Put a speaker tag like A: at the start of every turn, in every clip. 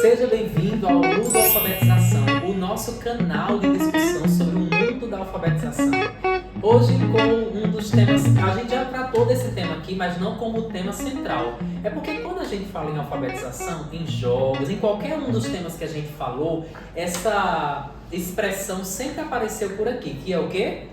A: Seja bem-vindo ao Ludo Alfabetização, o nosso canal de discussão sobre o mundo da alfabetização. Hoje com um dos temas, a gente já tratou desse tema aqui, mas não como tema central. É porque quando a gente fala em alfabetização, em jogos, em qualquer um dos temas que a gente falou, essa expressão sempre apareceu por aqui, que é o quê?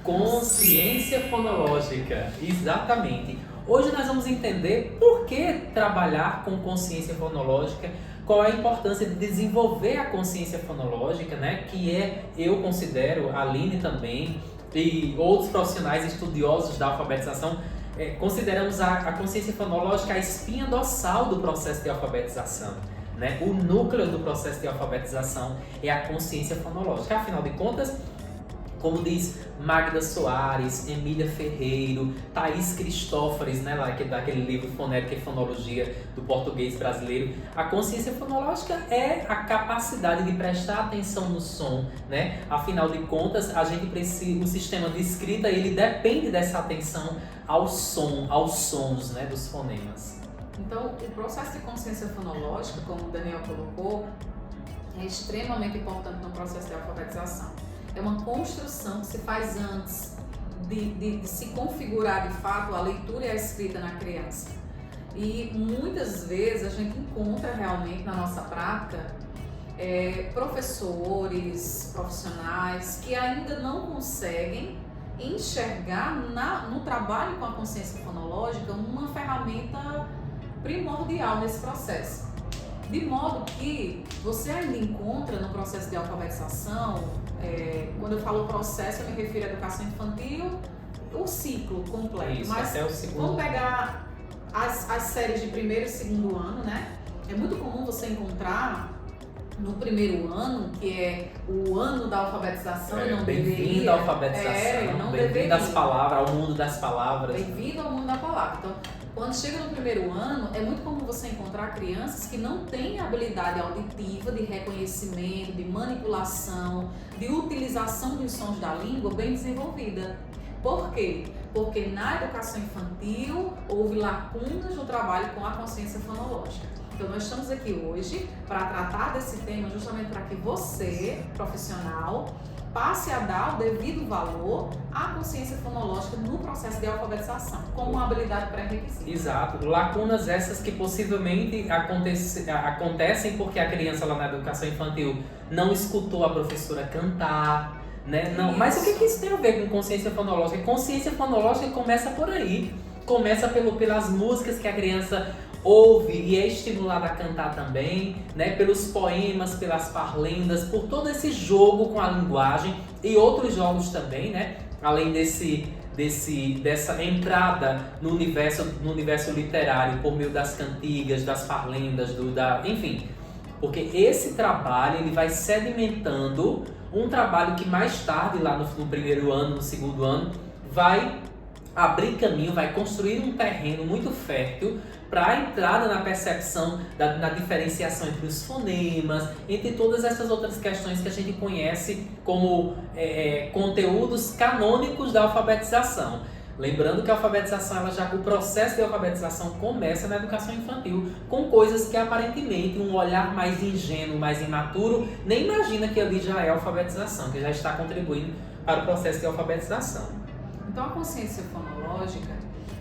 A: Consciência fonológica. Exatamente. Hoje nós vamos entender por que trabalhar com consciência fonológica, qual é a importância de desenvolver a consciência fonológica, né? Que eu considero, a Aline também, e outros profissionais estudiosos da alfabetização, consideramos a consciência fonológica a espinha dorsal do processo de alfabetização. Né? O núcleo do processo de alfabetização é a consciência fonológica. Afinal de contas, como diz Magda Soares, Emília Ferreiro, Thaís Cristófares, né, daquele livro Fonética e Fonologia do Português Brasileiro, a consciência fonológica é a capacidade de prestar atenção no som, né? Afinal de contas, a gente precisa, o sistema de escrita ele depende dessa atenção ao som, aos sons, né, dos fonemas.
B: Então, o processo de consciência fonológica, como o Daniel colocou, é extremamente importante no processo de alfabetização. É uma construção que se faz antes de se configurar de fato a leitura e a escrita na criança. E muitas vezes a gente encontra realmente na nossa prática professores, profissionais que ainda não conseguem enxergar no trabalho com a consciência fonológica uma ferramenta primordial nesse processo. De modo que você ainda encontra no processo de alfabetização, quando eu falo processo, eu me refiro à educação infantil, o ciclo completo.
A: Isso,
B: mas
A: até o segundo.
B: Vamos pegar as séries de primeiro e segundo ano, né? É muito comum você encontrar no primeiro ano, que é o ano da alfabetização, não deveria.
A: Bem-vindo à alfabetização, bem-vindo às palavras, ao mundo das palavras.
B: Bem-vindo ao mundo da palavra. Então, quando chega no primeiro ano, é muito comum você encontrar crianças que não têm habilidade auditiva, de reconhecimento, de manipulação, de utilização dos sons da língua bem desenvolvida. Por quê? Porque na educação infantil houve lacunas no trabalho com a consciência fonológica. Então nós estamos aqui hoje para tratar desse tema justamente para que você, profissional, passe a dar o devido valor à consciência fonológica no processo de alfabetização, como uma habilidade pré-requisita.
A: Exato. Lacunas essas que possivelmente acontecem porque a criança lá na educação infantil não escutou a professora cantar, né? Não. Mas o que isso tem a ver com consciência fonológica? Consciência fonológica começa por aí. Começa pelas músicas que a criança ouve e é estimulada a cantar também, né? Pelos poemas, pelas parlendas, por todo esse jogo com a linguagem e outros jogos também, né? Além dessa entrada no universo literário por meio das cantigas, das parlendas, enfim. Porque esse trabalho ele vai sedimentando um trabalho que mais tarde, lá no primeiro ano, no segundo ano, vai abrir caminho, vai construir um terreno muito fértil para a entrada na percepção, na diferenciação entre os fonemas, entre todas essas outras questões que a gente conhece como conteúdos canônicos da alfabetização. Lembrando que a alfabetização, o processo de alfabetização começa na educação infantil, com coisas que aparentemente um olhar mais ingênuo, mais imaturo, nem imagina que ali já é alfabetização, que já está contribuindo para o processo de alfabetização.
B: Então a consciência fonológica,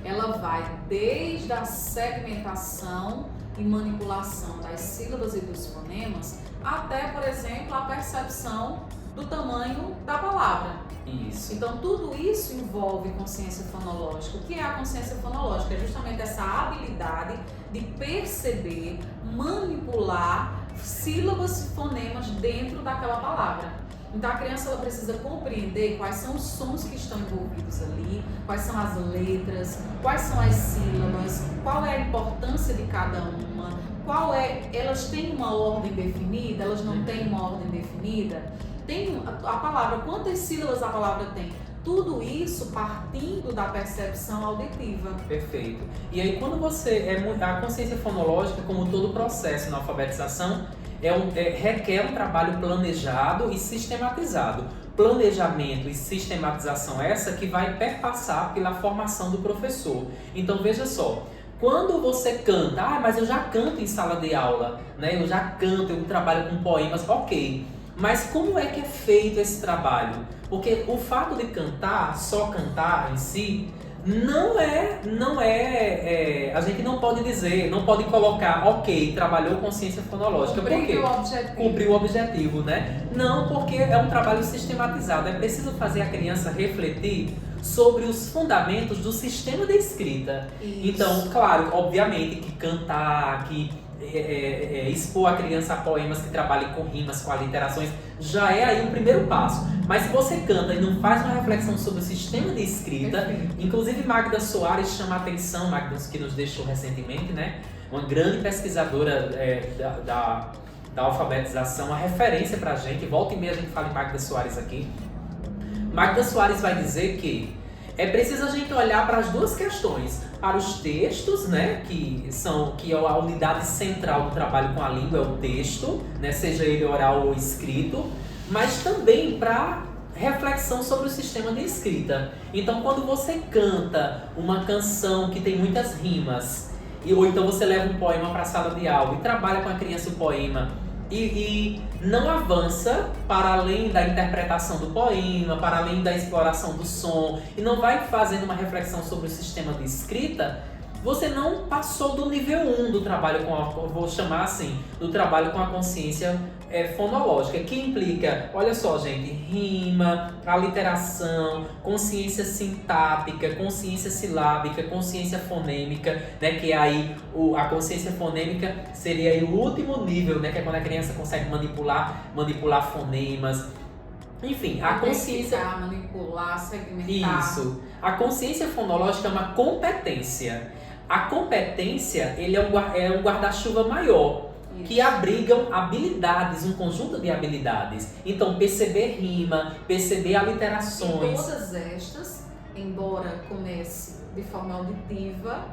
B: ela vai desde a segmentação e manipulação das sílabas e dos fonemas até, por exemplo, a percepção do tamanho da palavra.
A: Isso.
B: Então tudo isso envolve consciência fonológica. O que é a consciência fonológica? É justamente essa habilidade de perceber, manipular sílabas e fonemas dentro daquela palavra. Então a criança ela precisa compreender quais são os sons que estão envolvidos ali, quais são as letras, quais são as sílabas, qual é a importância de cada uma, elas têm uma ordem definida, elas não têm uma ordem definida, tem a palavra, quantas sílabas a palavra tem. Tudo isso partindo da percepção auditiva.
A: Perfeito. E aí quando a consciência fonológica, como todo processo na alfabetização, requer um trabalho planejado e sistematizado. Planejamento e sistematização essa que vai perpassar pela formação do professor. Então veja só, Quando você canta, mas eu já canto em sala de aula, né? Eu já canto, eu trabalho com poemas, ok. Mas como é que é feito esse trabalho? Porque o fato de cantar, só cantar em si, a gente não pode dizer, não pode colocar, ok, trabalhou consciência fonológica. Por quê? Cumpriu o objetivo, né? Não, porque é um trabalho sistematizado. É preciso fazer a criança refletir sobre os fundamentos do sistema de escrita.
B: Isso.
A: Então, claro, obviamente que cantar, que expor a criança a poemas que trabalhem com rimas, com aliterações, já é aí um primeiro passo. Mas se você canta e não faz uma reflexão sobre o sistema de escrita, inclusive Magda Soares chama a atenção, Magda que nos deixou recentemente, né? Uma grande pesquisadora da alfabetização, uma referência pra gente, volta e meia a gente fala em Magda Soares aqui. Magda Soares vai dizer que é preciso a gente olhar para as duas questões, para os textos, né, que é a unidade central do trabalho com a língua, é o texto, né, seja ele oral ou escrito, mas também para reflexão sobre o sistema de escrita. Então, quando você canta uma canção que tem muitas rimas, ou então você leva um poema para a sala de aula e trabalha com a criança o poema, e não avança para além da interpretação do poema, para além da exploração do som, e não vai fazendo uma reflexão sobre o sistema de escrita, você não passou do nível 1 do trabalho vou chamar assim, do trabalho com a consciência fonológica, que implica, olha só gente, rima, aliteração, consciência sintática, consciência silábica, consciência fonêmica, né, que aí a consciência fonêmica seria aí o último nível, né, que é quando a criança consegue manipular fonemas. Enfim, a consciência...
B: manipular, segmentar.
A: Isso. A consciência fonológica é uma competência. A competência, ele é um guarda-chuva maior, isso, que abrigam habilidades, um conjunto de habilidades. Então, perceber rima, perceber aliterações.
B: E todas estas, embora comece de forma auditiva,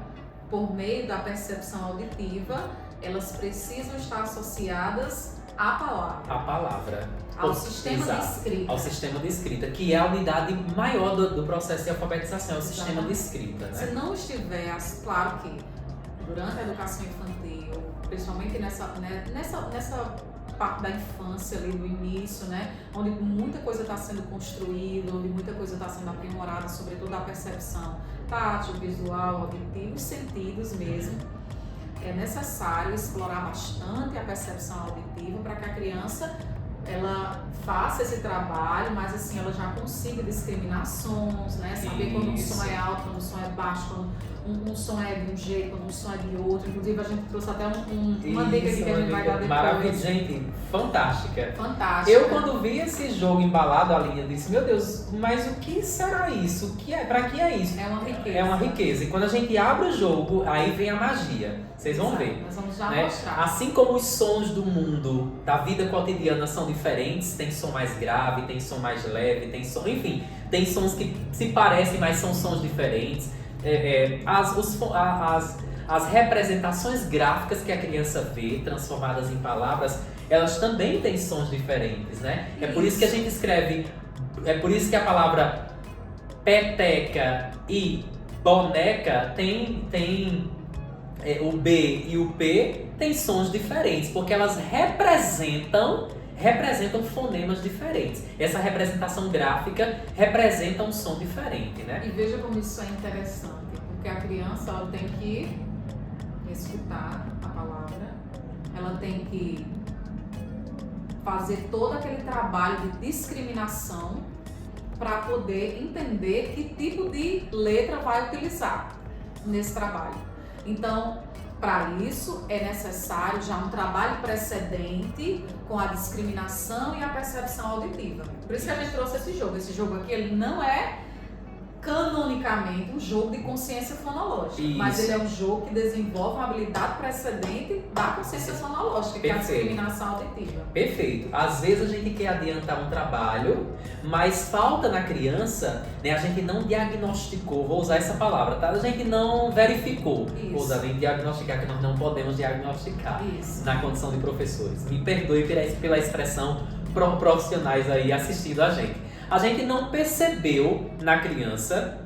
B: por meio da percepção auditiva, elas precisam estar associadas à palavra.
A: A palavra.
B: Ao sistema de escrita.
A: Ao sistema de escrita, que é a unidade maior do processo de alfabetização, é o sistema de escrita. Né?
B: Se não estiver, claro que durante a educação infantil, principalmente nessa parte da infância ali, do início, né, onde muita coisa está sendo construída, onde muita coisa está sendo aprimorada, sobretudo a percepção tátil, visual, auditiva, os sentidos mesmo, é necessário explorar bastante a percepção auditiva para que a criança ela faça esse trabalho, mas assim, ela já consiga discriminar sons, né? Saber quando um som é alto, quando um som é baixo, quando um som é de um jeito, quando um som é de outro. Inclusive, a gente trouxe até uma dica aqui que a gente vai dar depois.
A: Maravilhosa, gente, fantástica.
B: Fantástica.
A: Eu, quando vi esse jogo embalado ali, eu disse, meu Deus, mas o que será isso? Pra que é isso?
B: É uma riqueza.
A: É uma riqueza. E quando a gente abre o jogo, aí vem a magia. Vocês vão ver.
B: Nós vamos já
A: né?
B: mostrar.
A: Assim como os sons do mundo, da vida cotidiana são diferentes, tem som mais grave, tem som mais leve, tem som, enfim, tem sons que se parecem, mas são sons diferentes. As representações gráficas que a criança vê, transformadas em palavras, elas também têm sons diferentes, né? É por isso que a gente escreve, é por isso que a palavra peteca e boneca tem o B e o P têm sons diferentes, porque elas representam fonemas diferentes. Essa representação gráfica representa um som diferente, né?
B: E veja como isso é interessante, porque a criança ela tem que escutar a palavra, ela tem que fazer todo aquele trabalho de discriminação para poder entender que tipo de letra vai utilizar nesse trabalho. Então, para isso é necessário já um trabalho precedente com a discriminação e a percepção auditiva. Por isso que a gente trouxe esse jogo. Esse jogo aqui ele não é canonicamente um jogo de consciência fonológica,
A: isso,
B: mas ele é um jogo que desenvolve uma habilidade precedente da consciência fonológica, que é a discriminação auditiva.
A: Perfeito. Às vezes a gente quer adiantar um trabalho, mas falta na criança, né? A gente não diagnosticou, vou usar essa palavra, tá? A gente não verificou.
B: Isso.
A: Vou usar nem diagnosticar, que nós não podemos diagnosticar.
B: Isso.
A: Na condição de professores. Me perdoe pela expressão profissionais aí assistindo a gente. A gente não percebeu na criança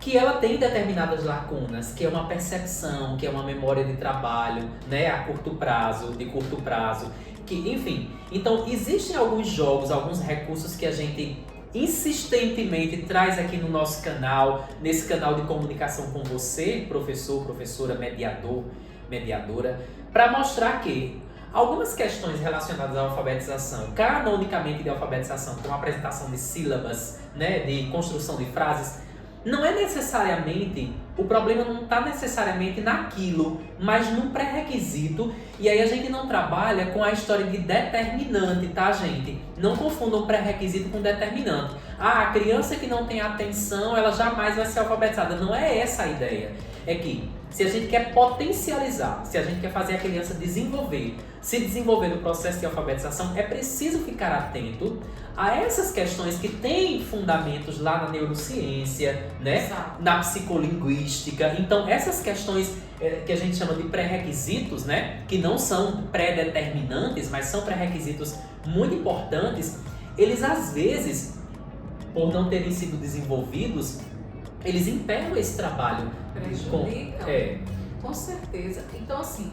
A: que ela tem determinadas lacunas, que é uma percepção, que é uma memória de trabalho, né, a curto prazo, de curto prazo, que, enfim. Então, existem alguns jogos, alguns recursos que a gente insistentemente traz aqui no nosso canal, nesse canal de comunicação com você, professor, professora, mediador, mediadora, para mostrar que algumas questões relacionadas à alfabetização, canonicamente de alfabetização, como a apresentação de sílabas, né, de construção de frases, não é necessariamente, o problema não está necessariamente naquilo, mas no pré-requisito. E aí a gente não trabalha com a história de determinante, tá, gente? Não confundam pré-requisito com determinante. Ah, a criança que não tem atenção, ela jamais vai ser alfabetizada. Não é essa a ideia. É que se a gente quer potencializar, se a gente quer fazer a criança se desenvolver no processo de alfabetização, é preciso ficar atento a essas questões que têm fundamentos lá na neurociência, né?
B: Exato.
A: Na psicolinguística. Então, essas questões que a gente chama de pré-requisitos, né? Que não são pré-determinantes, mas são pré-requisitos muito importantes, eles às vezes, por não terem sido desenvolvidos, eles impedem esse trabalho.
B: Prejudicam. Com certeza. Então, assim,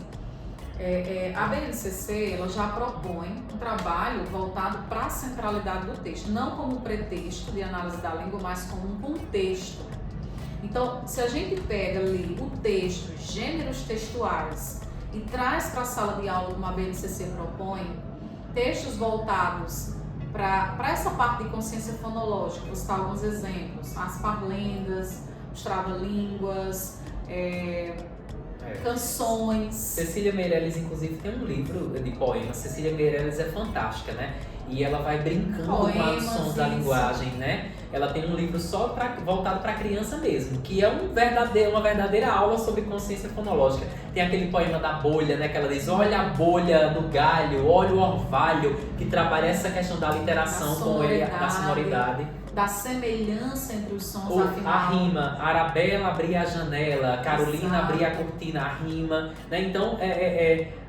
B: a BNCC ela já propõe um trabalho voltado para a centralidade do texto, não como pretexto de análise da língua, mas como um contexto. Então, se a gente pega ali o texto, gêneros textuais, e traz para a sala de aula, como a BNCC propõe, textos voltados para essa parte de consciência fonológica, vou citar alguns exemplos: as parlendas, os trava-línguas, canções.
A: Cecília Meirelles, inclusive, tem um livro de poemas. Cecília Meirelles é fantástica, né? E ela vai brincando com os sons da linguagem, né? Ela tem um livro só voltado para criança mesmo, que é uma verdadeira aula sobre consciência fonológica. Tem aquele poema da bolha, né? Que ela diz: olha a bolha no galho, olha o orvalho, que trabalha essa questão da literação da sonoridade.
B: Da semelhança entre os sons,
A: a rima, Arabella abria a janela, Carolina abria a cortina, a rima, né? Então,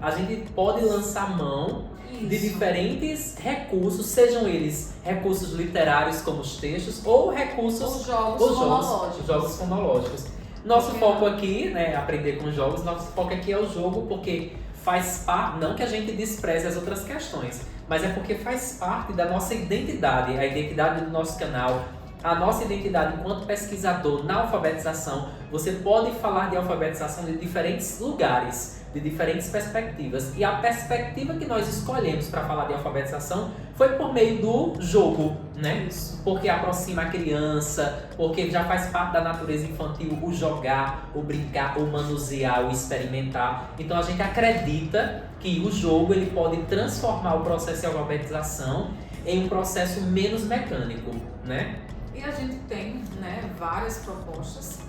A: a gente pode lançar mão de diferentes recursos, sejam eles recursos literários como os textos ou recursos
B: os jogos
A: fonológicos. Nosso foco aqui, né, aprender com jogos, nosso foco aqui é o jogo, porque faz parte, não que a gente despreze as outras questões, mas é porque faz parte da nossa identidade, a identidade do nosso canal, a nossa identidade enquanto pesquisador na alfabetização. Você pode falar de alfabetização de diferentes lugares, de diferentes perspectivas. E a perspectiva que nós escolhemos para falar de alfabetização foi por meio do jogo, né?
B: Isso.
A: Porque aproxima a criança, porque já faz parte da natureza infantil o jogar, o brincar, o manusear, o experimentar. Então a gente acredita que o jogo ele pode transformar o processo de alfabetização em um processo menos mecânico, né?
B: E a gente tem, né, várias propostas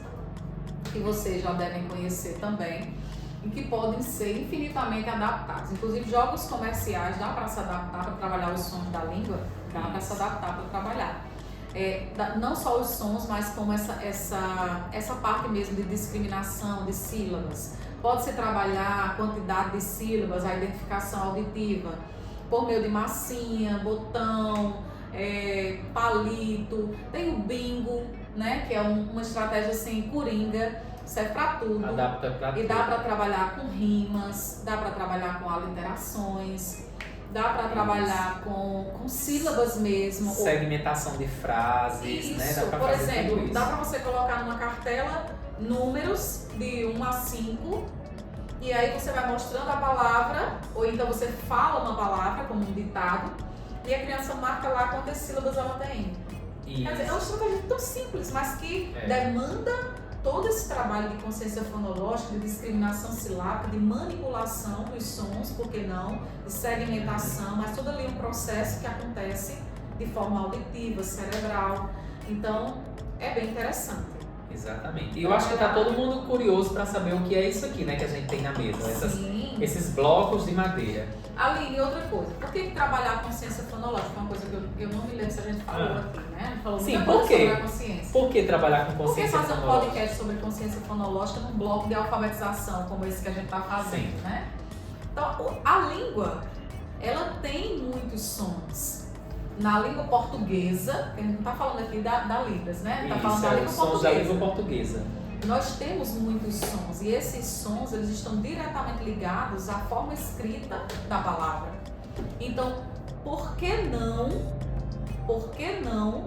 B: que vocês já devem conhecer também, e que podem ser infinitamente adaptados. Inclusive, jogos comerciais dá para se adaptar para trabalhar os sons da língua, dá para se adaptar para trabalhar. Não só os sons, mas como essa parte mesmo de discriminação de sílabas. Pode-se trabalhar a quantidade de sílabas, a identificação auditiva, por meio de massinha, botão, palito. Tem o bingo, né, que é uma estratégia assim, coringa. Serve para tudo.
A: Adapta para tudo.
B: E dá para trabalhar com rimas, dá para trabalhar com aliterações, dá para trabalhar com sílabas mesmo.
A: Segmentação de frases,
B: Isso.
A: né? Dá pra
B: Por
A: fazer
B: exemplo,
A: tudo isso.
B: dá para você colocar numa cartela números de 1 a 5 e aí você vai mostrando a palavra, ou então você fala uma palavra como um ditado e a criança marca lá quantas sílabas ela tem.
A: Isso.
B: Quer dizer, é uma estratégia tão simples, mas que demanda todo esse trabalho de consciência fonológica, de discriminação silábica, de manipulação dos sons, por que não, de segmentação, mas todo ali um processo que acontece de forma auditiva, cerebral. Então, é bem interessante.
A: Exatamente. E eu acho que tá todo mundo curioso para saber o que é isso aqui, né, que a gente tem na mesa. Esses blocos de madeira.
B: Aline, outra coisa, por que trabalhar a consciência fonológica? É uma coisa que eu não me lembro se a gente falou aqui, né? A gente falou muita coisa sobre a consciência.
A: Por que trabalhar com consciência
B: fonológica? Por que fazer um
A: fonológica?
B: podcast sobre consciência fonológica num bloco de alfabetização, como esse que a gente está fazendo, né? Então, a língua, ela tem muitos sons. na língua portuguesa, a gente não está falando aqui da Libras, né? Está falando da língua
A: sons
B: portuguesa.
A: da língua portuguesa.
B: Nós temos muitos sons e esses sons eles estão diretamente ligados à forma escrita da palavra. Então, por que não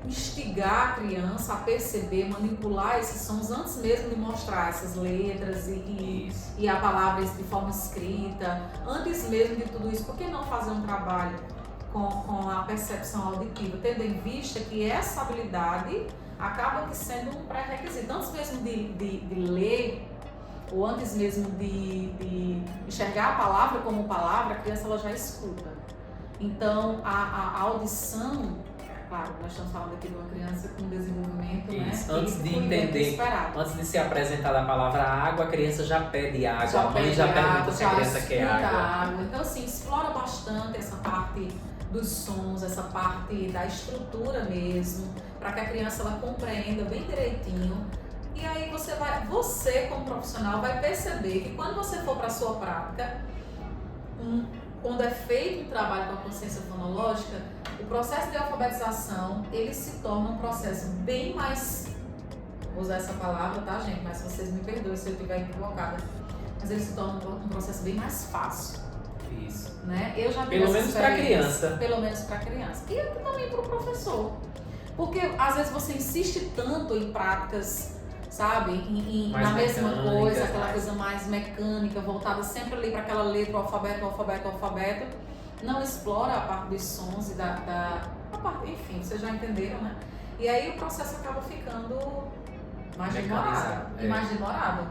B: instigar a criança a perceber, manipular esses sons antes mesmo de mostrar essas letras e a palavra de forma escrita, antes mesmo de tudo isso? Por que não fazer um trabalho com a percepção auditiva, tendo em vista que essa habilidade acaba sendo um pré-requisito. Antes mesmo de ler, ou antes mesmo de enxergar a palavra como palavra, a criança ela já escuta. Então, a audição, claro, nós estamos falando aqui de uma criança com desenvolvimento,
A: isso,
B: né?
A: Antes de entender, antes de ser apresentada a palavra água, a criança já pede água, a mãe já pergunta se a criança quer água.
B: Então, assim, explora bastante essa parte dos sons, essa parte da estrutura mesmo, para que a criança ela compreenda bem direitinho. E aí você como profissional vai perceber que quando você for para a sua prática, quando é feito um trabalho com a consciência fonológica, o processo de alfabetização, ele se torna um processo bem mais, vou usar essa palavra, tá, gente? Mas vocês me perdoem se eu estiver equivocada, mas ele se torna um processo bem mais fácil.
A: Isso.
B: Né? Eu já
A: Pelo menos para a criança.
B: Pelo menos para a criança. E também para o professor. Porque às vezes você insiste tanto em práticas, sabe? Na mesma coisa, aquela coisa mais mecânica, voltada sempre ali para aquela letra, o alfabeto. Não explora a parte dos sons e a parte, enfim, vocês já entenderam, né? E aí o processo acaba ficando mais demorado. E mais demorado.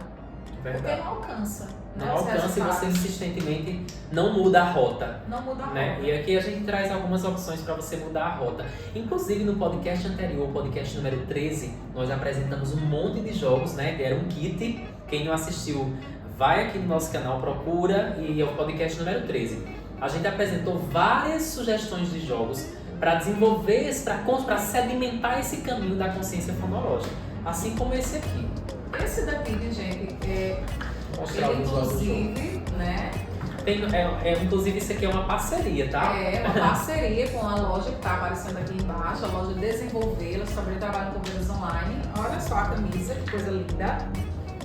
A: Verdade.
B: Porque não alcança.
A: Não alcança e você insistentemente não muda a rota.
B: Não muda a
A: né?
B: rota.
A: E aqui a gente traz algumas opções para você mudar a rota. Inclusive no podcast anterior, podcast número 13, nós apresentamos um monte de jogos, né? Era um kit. Quem não assistiu, vai aqui no nosso canal, procura, e é o podcast número 13. A gente apresentou várias sugestões de jogos para desenvolver, para sedimentar esse caminho da consciência fonológica. Assim como esse aqui.
B: Esse daqui, gente,
A: Mostrar
B: ele inclusive, né?
A: Inclusive isso aqui é uma parceria, tá?
B: É uma parceria com a loja que está aparecendo aqui embaixo, a loja Desenvolver, elas também trabalham com vendas online. Olha só a camisa, que coisa linda,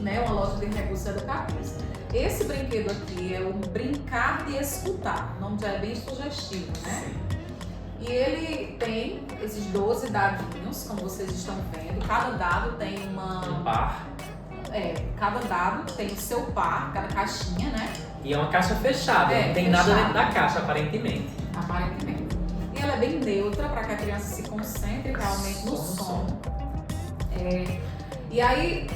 B: né? Uma loja de recursos educativos. Esse brinquedo aqui é o Brincar de Escutar, o nome já é bem sugestivo, né?
A: Sim.
B: E ele tem esses 12 dadinhos, como vocês estão vendo. Cada dado tem
A: um par.
B: Cada dado tem o seu par, cada caixinha, né?
A: E é uma caixa fechada, não tem nada dentro da caixa, aparentemente.
B: E ela é bem neutra para que a criança se concentre realmente no som. E aí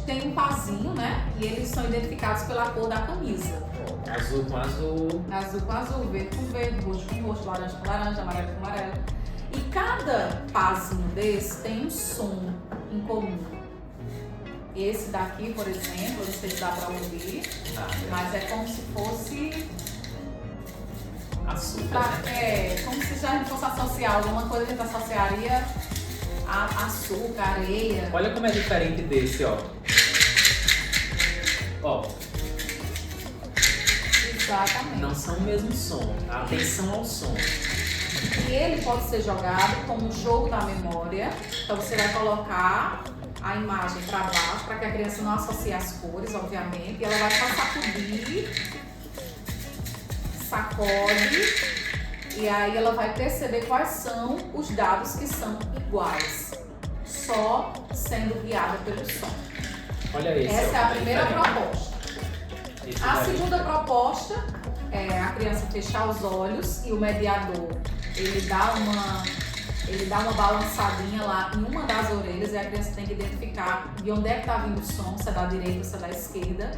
B: tem um parzinho, né? E eles são identificados pela cor da camisa.
A: Azul com azul.
B: Azul com azul, verde com verde, roxo com roxo, laranja com laranja, amarelo com amarelo. E cada parzinho desse tem um som em comum. Esse daqui, por exemplo, eu não sei se dá pra ouvir, mas é como se fosse
A: açúcar,
B: como se já fosse associar alguma coisa que a gente associaria a açúcar, areia.
A: Olha como é diferente desse, ó. Ó.
B: Exatamente.
A: Não são o mesmo som. Atenção ao som.
B: E ele pode ser jogado como um jogo da memória. Então você vai colocar a imagem para baixo, para que a criança não associe as cores, obviamente. E ela vai só sacudir, sacode, e aí ela vai perceber quais são os dados que são iguais, só sendo guiada pelo som.
A: Olha isso.
B: Essa é a primeira proposta. A segunda proposta é a criança fechar os olhos e o mediador, ele dá uma balançadinha lá em uma das orelhas e a criança tem que identificar de onde é que está vindo o som, se é da direita ou se é da esquerda.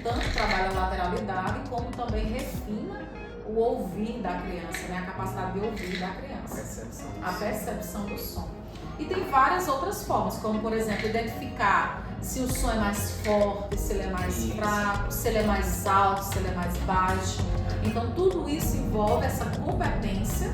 B: Tanto trabalha a lateralidade como também refina o ouvir da criança, né? A capacidade de ouvir da criança. A percepção do som. E tem várias outras formas, como por exemplo, identificar se o som é mais forte, se ele é mais fraco, se ele é mais alto, se ele é mais baixo. Então tudo isso envolve essa competência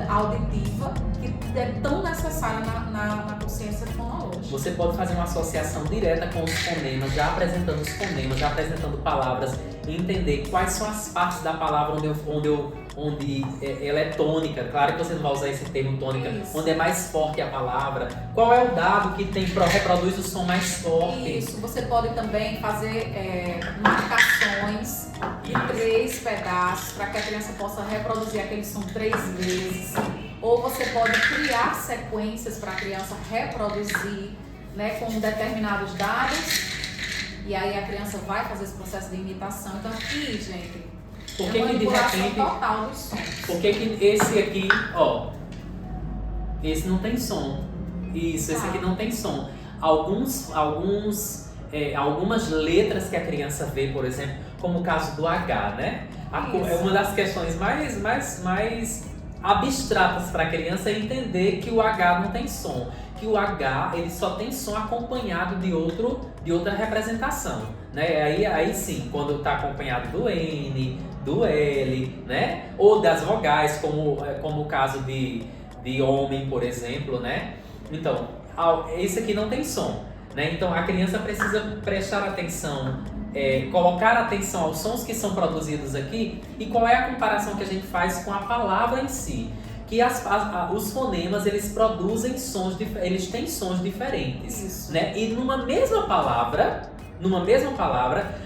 B: auditiva que é tão necessária na consciência fonológica.
A: Você pode fazer uma associação direta com os fonemas, já apresentando os fonemas, já apresentando palavras, e entender quais são as partes da palavra onde ela é tônica. Claro que você não vai usar esse termo tônica, onde é mais forte a palavra. Qual é o dado que reproduz o som mais forte?
B: Isso, você pode também fazer marcações em 3 pedaços para que a criança possa reproduzir aquele som 3 vezes. Ou você pode criar sequências para a criança reproduzir, né, com determinados dados. E aí a criança vai fazer esse processo de imitação. Então aqui, gente,
A: por que de repente,
B: total dos sons.
A: Por que esse aqui, ó, esse não tem som? Isso, esse aqui não tem som. Algumas letras que a criança vê, por exemplo, como o caso do H, né? É uma das questões mais abstratas para a criança é entender que o H não tem som. Que o H ele só tem som acompanhado de outra representação, né? Aí sim, quando está acompanhado do N, do L, né? Ou das vogais, como o caso de homem, por exemplo, né? Então, esse aqui não tem som, né? Então a criança precisa prestar atenção, colocar atenção aos sons que são produzidos aqui e qual é a comparação que a gente faz com a palavra em si. Que os fonemas, eles produzem sons, eles têm sons diferentes.
B: Isso.
A: Né? E numa mesma palavra,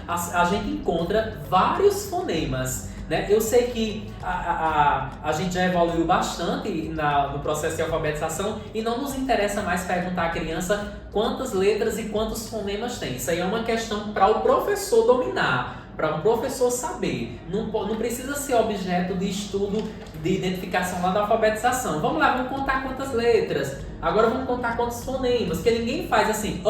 A: a gente encontra vários fonemas. Né? Eu sei que a gente já evoluiu bastante no processo de alfabetização e não nos interessa mais perguntar à criança quantas letras e quantos fonemas tem. Isso aí é uma questão para o professor dominar, para um professor saber. Não precisa ser objeto de estudo de identificação lá da alfabetização. Vamos lá, vamos contar quantas letras. Agora vamos contar quantos fonemas, porque ninguém faz assim,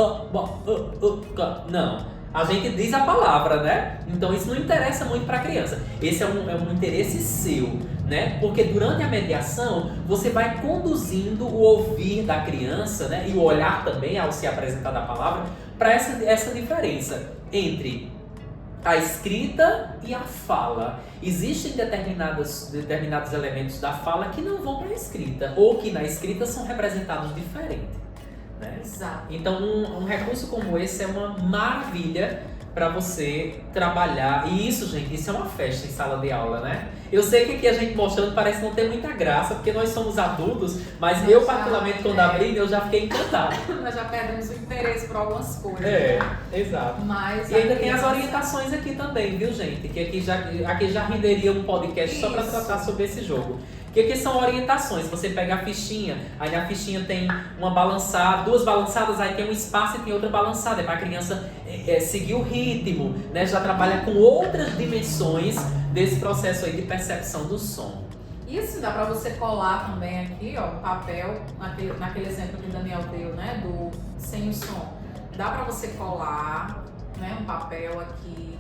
A: não. A gente diz a palavra, né? Então isso não interessa muito para a criança. Esse é um interesse seu, né? Porque durante a mediação você vai conduzindo o ouvir da criança, né? E o olhar também ao se apresentar da palavra para essa diferença entre a escrita e a fala. Existem determinados elementos da fala que não vão para a escrita ou que na escrita são representados diferente. Né?
B: Exato.
A: Então um recurso como esse é uma maravilha para você trabalhar. E isso, gente, isso é uma festa em sala de aula, né? Eu sei que aqui a gente mostrando parece não ter muita graça, porque nós somos adultos, mas eu particularmente quando abri, eu já fiquei encantado.
B: Nós já perdemos o interesse por algumas coisas.
A: Né? Exato.
B: Mas
A: e ainda tem as orientações aqui também, viu, gente? Que aqui já renderia um podcast só para tratar sobre esse jogo. Que são orientações. Você pega a fichinha, aí na fichinha tem uma balançada, 2 balançadas, aí tem um espaço e tem outra balançada. É para a criança seguir o ritmo, né? Já trabalha com outras dimensões desse processo aí de percepção do som.
B: Isso dá para você colar também aqui, ó, um papel, naquele exemplo que o Daniel deu, né? Do sem o som. Dá para você colar, né? Um papel aqui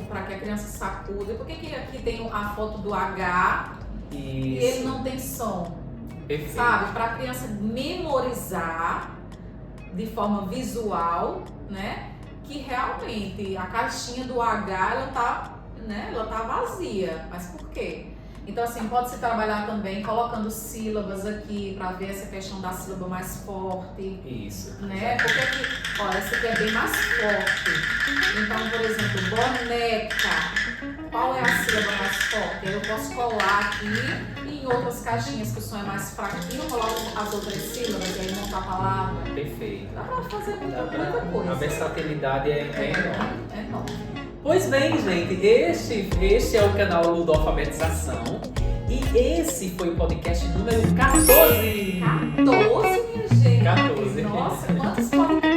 B: para que a criança sacuda. Por que aqui tem a foto do H?
A: Isso.
B: E ele não tem som.
A: Perfeito.
B: Sabe? Para a criança memorizar de forma visual, né? Que realmente a caixinha do H ela tá vazia. Mas por quê? Então, assim, pode-se trabalhar também colocando sílabas aqui para ver essa questão da sílaba mais forte.
A: Isso.
B: Né? Porque aqui, ó, essa aqui é bem mais forte. Então, por exemplo, boneca. Qual é a sílaba mais forte? Eu posso colar aqui e em outras caixinhas que o som é mais fraquinho, eu coloco as outras sílabas e aí montar a palavra.
A: Perfeito.
B: Dá pra fazer muita coisa.
A: A versatilidade é enorme.
B: É enorme.
A: Pois bem, gente, este é o canal Ludoalfabetização e esse foi o podcast número 14.
B: 14, minha gente?
A: 14.
B: Nossa, quantos podcasts?